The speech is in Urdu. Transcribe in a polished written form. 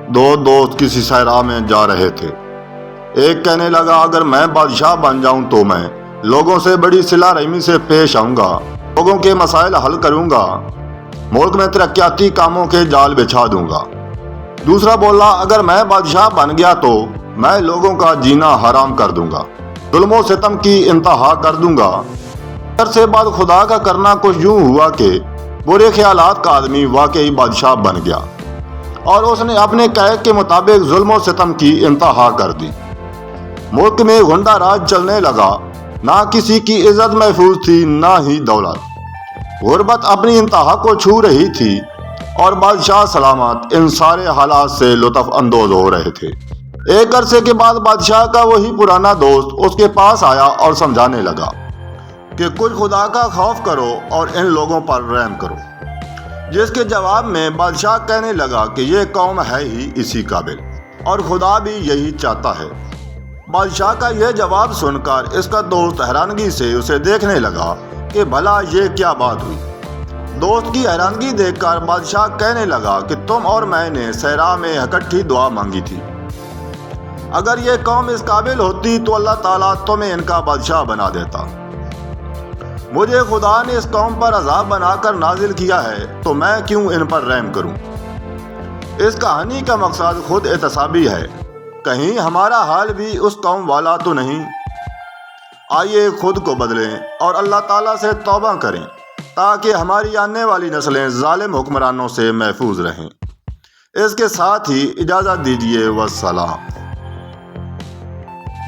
دو دوست کسی صحرا میں جا رہے تھے۔ ایک کہنے لگا اگر میں بادشاہ بن جاؤں تو میں لوگوں سے بڑی صلہ رحمی سے پیش آؤں گا، لوگوں کے مسائل حل کروں گا، ملک میں ترقیاتی کاموں کے جال بچھا دوں گا۔ دوسرا بولا اگر میں بادشاہ بن گیا تو میں لوگوں کا جینا حرام کر دوں گا، ظلم و ستم کی انتہا کر دوں گا۔ عرصے بعد خدا کا کرنا کچھ یوں ہوا کہ برے خیالات کا آدمی واقعی بادشاہ بن گیا اور اس نے اپنے قید کے مطابق ظلم و ستم کی انتہا کر دی۔ ملک میں غنڈہ راج چلنے لگا، نہ کسی کی عزت محفوظ تھی نہ ہی دولت۔ غربت اپنی انتہا کو چھو رہی تھی اور بادشاہ سلامت ان سارے حالات سے لطف اندوز ہو رہے تھے۔ ایک عرصے کے بعد بادشاہ کا وہی پرانا دوست اس کے پاس آیا اور سمجھانے لگا کہ کچھ خدا کا خوف کرو اور ان لوگوں پر رحم کرو، جس کے جواب میں بادشاہ کہنے لگا کہ یہ قوم ہے ہی اسی قابل اور خدا بھی یہی چاہتا ہے۔ بادشاہ کا یہ جواب سن کر اس کا دوست حیرانگی سے اسے دیکھنے لگا کہ بھلا یہ کیا بات ہوئی۔ دوست کی حیرانگی دیکھ کر بادشاہ کہنے لگا کہ تم اور میں نے صحرا میں اکٹھی دعا مانگی تھی، اگر یہ قوم اس قابل ہوتی تو اللہ تعالیٰ تمہیں ان کا بادشاہ بنا دیتا۔ مجھے خدا نے اس قوم پر عذاب بنا کر نازل کیا ہے تو میں کیوں ان پر رحم کروں۔ اس کہانی کا مقصد خود احتسابی ہے، کہیں ہمارا حال بھی اس قوم والا تو نہیں۔ آئیے خود کو بدلیں اور اللہ تعالیٰ سے توبہ کریں تاکہ ہماری آنے والی نسلیں ظالم حکمرانوں سے محفوظ رہیں۔ اس کے ساتھ ہی اجازت دیجیے، والسلام۔